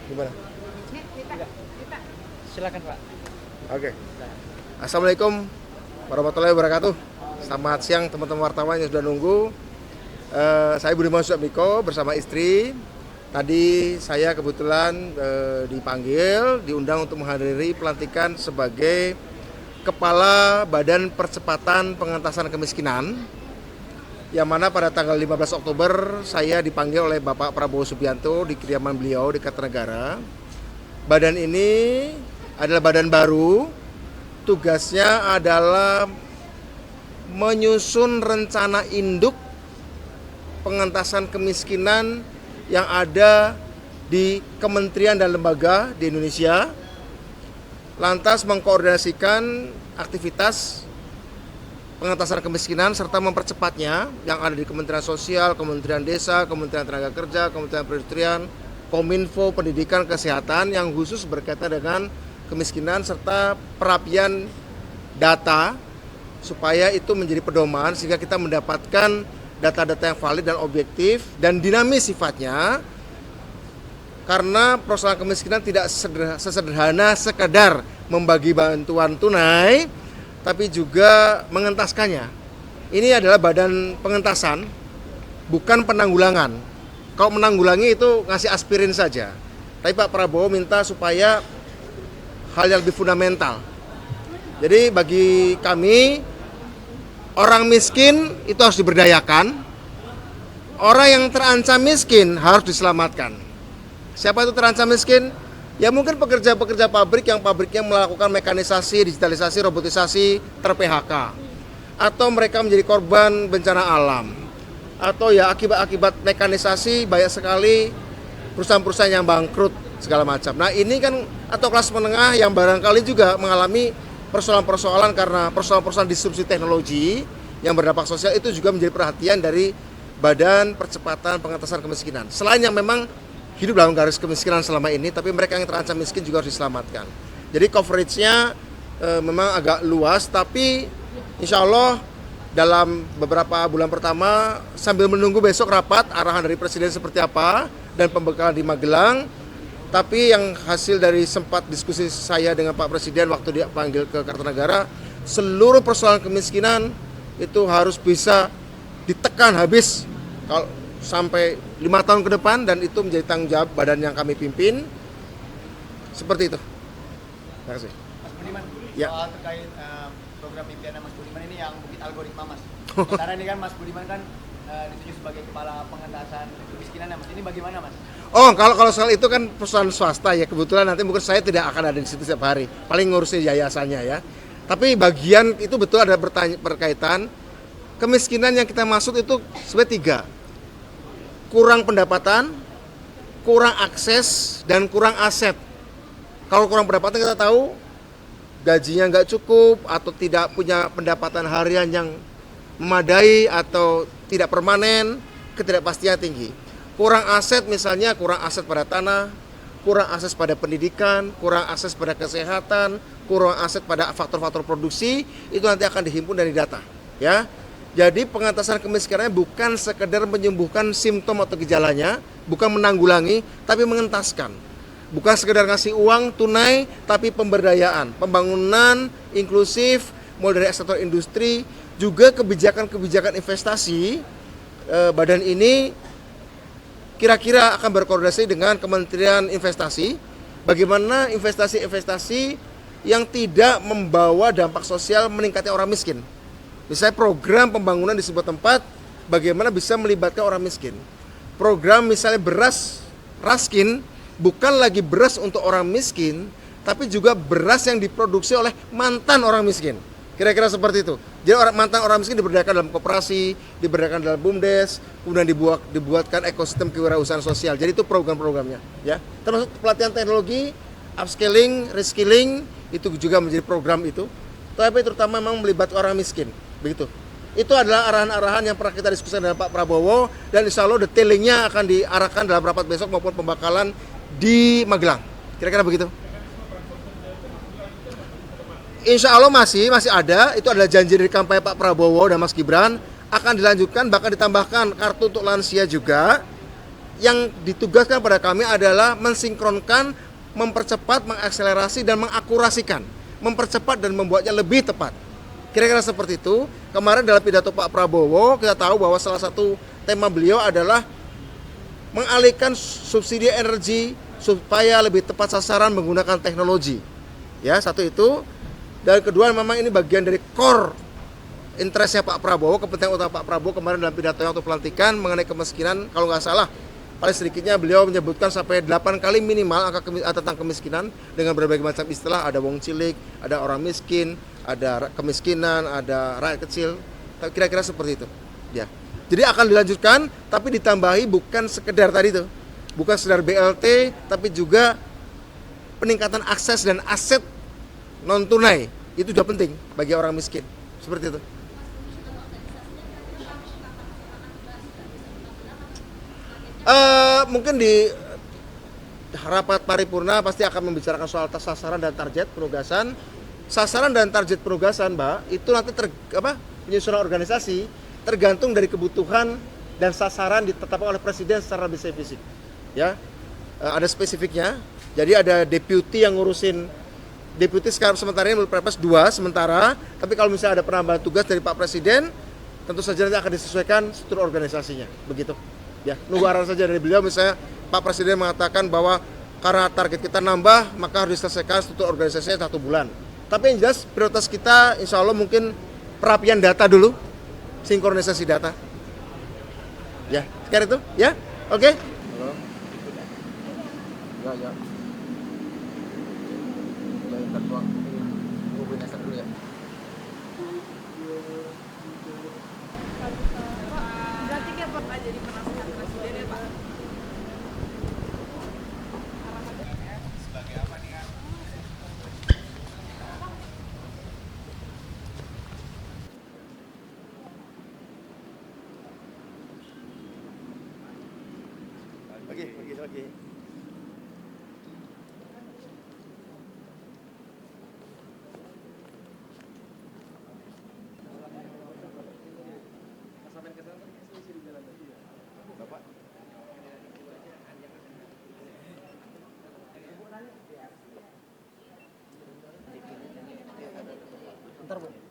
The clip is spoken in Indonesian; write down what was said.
Gimana? Silakan Pak. Oke. Assalamualaikum warahmatullahi wabarakatuh. Selamat siang teman-teman wartawan yang sudah nunggu. Saya Budiman Suapmiko bersama istri. Tadi saya kebetulan dipanggil, diundang untuk menghadiri pelantikan sebagai Kepala Badan Percepatan Pengentasan Kemiskinan, yang mana pada tanggal 15 Oktober saya dipanggil oleh Bapak Prabowo Subianto di kediaman beliau di Kertanegara. Badan ini adalah badan baru, tugasnya adalah menyusun rencana induk pengentasan kemiskinan yang ada di kementerian dan lembaga di Indonesia, lantas mengkoordinasikan aktivitas pengentasan kemiskinan serta mempercepatnya yang ada di Kementerian Sosial, Kementerian Desa, Kementerian Tenaga Kerja, Kementerian Perindustrian, Kominfo, Pendidikan, Kesehatan yang khusus berkaitan dengan kemiskinan serta perapian data supaya itu menjadi pedoman sehingga kita mendapatkan data-data yang valid dan objektif dan dinamis sifatnya, karena persoalan kemiskinan tidak sesederhana sekedar membagi bantuan tunai tapi juga mengentaskannya. Ini adalah badan pengentasan, bukan penanggulangan. Kalau menanggulangi itu ngasih aspirin saja, tapi Pak Prabowo minta supaya hal yang lebih fundamental. Jadi bagi kami, orang miskin itu harus diberdayakan, orang yang terancam miskin harus diselamatkan. Siapa itu terancam miskin? Ya mungkin pekerja-pekerja pabrik yang pabriknya melakukan mekanisasi, digitalisasi, robotisasi, ter-PHK. Atau mereka menjadi korban bencana alam. Atau ya akibat mekanisasi banyak sekali perusahaan-perusahaan yang bangkrut segala macam. Nah ini kan, atau kelas menengah yang barangkali juga mengalami persoalan-persoalan karena persoalan-persoalan disrupsi teknologi yang berdampak sosial, itu juga menjadi perhatian dari Badan Percepatan Pengentasan Kemiskinan. Selain yang memang hidup dalam garis kemiskinan selama ini, tapi mereka yang terancam miskin juga harus diselamatkan. Jadi coveragenya memang agak luas, tapi insya Allah dalam beberapa bulan pertama sambil menunggu besok rapat arahan dari Presiden seperti apa dan pembekalan di Magelang. Tapi yang hasil dari sempat diskusi saya dengan Pak Presiden waktu dia panggil ke Kertanegara, seluruh persoalan kemiskinan itu harus bisa ditekan habis kalau sampai 5 tahun ke depan, dan itu menjadi tanggung jawab badan yang kami pimpin. Seperti itu. Terima kasih. Mas Budiman, ya. Soal terkait program impian Mas Budiman ini yang bukit algoritma Mas. Sementara ini kan Mas Budiman kan ditunjuk sebagai Kepala Pengentasan Kemiskinan, Mas. Ini bagaimana Mas? Oh, kalau soal itu kan perusahaan swasta ya, kebetulan nanti mungkin saya tidak akan ada di situ setiap hari, paling ngurusin yayasannya ya. Tapi bagian itu betul ada berkaitan. Kemiskinan yang kita maksud itu sebenarnya 3. Kurang pendapatan, kurang akses, dan kurang aset. Kalau kurang pendapatan kita tahu gajinya nggak cukup atau tidak punya pendapatan harian yang memadai atau tidak permanen, ketidakpastian tinggi. Kurang aset misalnya, kurang aset pada tanah, kurang akses pada pendidikan, kurang akses pada kesehatan, kurang aset pada faktor-faktor produksi, itu nanti akan dihimpun dari data, ya. Jadi pengentasan kemiskinannya bukan sekedar menyembuhkan simptom atau gejalanya, bukan menanggulangi, tapi mengentaskan. Bukan sekedar ngasih uang tunai, tapi pemberdayaan, pembangunan inklusif, mulai dari sektor industri, juga kebijakan-kebijakan investasi. Badan ini kira-kira akan berkoordinasi dengan Kementerian Investasi, bagaimana investasi-investasi yang tidak membawa dampak sosial meningkatnya orang miskin. Misalnya program pembangunan di sebuah tempat, bagaimana bisa melibatkan orang miskin. Program misalnya beras raskin, bukan lagi beras untuk orang miskin, tapi juga beras yang diproduksi oleh mantan orang miskin. Kira-kira seperti itu. Jadi mantan orang miskin diberdayakan dalam koperasi, diberdayakan dalam BUMDes, kemudian dibuatkan ekosistem kewirausahaan sosial. Jadi itu program-programnya, ya. Termasuk pelatihan teknologi, upskilling, reskilling, itu juga menjadi program itu. Tapi terutama memang melibatkan orang miskin, begitu. Itu adalah arahan-arahan yang pernah kita diskusikan dengan Pak Prabowo, dan insya Allah detailingnya akan diarahkan dalam rapat besok maupun pembakalan di Magelang. Kira-kira begitu. Insya Allah masih ada, itu adalah janji dari kampanye Pak Prabowo dan Mas Gibran, akan dilanjutkan, bahkan ditambahkan kartu untuk lansia juga, yang ditugaskan pada kami adalah mensinkronkan, mempercepat, mengakselerasi, dan mengakurasikan. Mempercepat dan membuatnya lebih tepat. Kira-kira seperti itu. Kemarin dalam pidato Pak Prabowo, kita tahu bahwa salah satu tema beliau adalah mengalihkan subsidi energi supaya lebih tepat sasaran menggunakan teknologi. Ya, satu itu. Dan kedua, memang ini bagian dari core interestnya Pak Prabowo, kepentingan utama Pak Prabowo kemarin dalam pidatonya waktu pelantikan mengenai kemiskinan. Kalau nggak salah, paling sedikitnya beliau menyebutkan sampai 8 kali minimal angka tentang kemiskinan dengan berbagai macam istilah. Ada wong cilik, ada orang miskin, ada kemiskinan, ada rakyat kecil. Kira-kira seperti itu. Ya. Jadi akan dilanjutkan, tapi ditambahi bukan sekedar tadi itu, bukan sekedar BLT, tapi juga peningkatan akses dan aset non tunai. Itu juga penting bagi orang miskin. Seperti itu. Mungkin di rapat paripurna pasti akan membicarakan soal sasaran dan target penugasan. Sasaran dan target penugasan, Mbak, itu nanti penyusunan organisasi tergantung dari kebutuhan dan sasaran ditetapkan oleh Presiden secara lebih spesifik. Ya, ada spesifiknya. Jadi ada deputi yang ngurusin, deputi sekarang sementara ini menurut Perpres 2 sementara. Tapi kalau misalnya ada penambahan tugas dari Pak Presiden, tentu saja nanti akan disesuaikan struktur organisasinya. Begitu. Ya, nunggu arahan saja dari beliau. Misalnya Pak Presiden mengatakan bahwa karena target kita nambah, maka harus diselesaikan struktur organisasinya 1 bulan. Tapi yang jelas prioritas kita insya Allah mungkin perapian data dulu, sinkronisasi data. Ya, sekarang itu, ya, oke. Halo. Ya. Ya, ntar doang. Hubungin Esther dulu ya. Berarti kayak Bapak jadi penasehat presiden ya Pak? Oke. Ntar, Bu.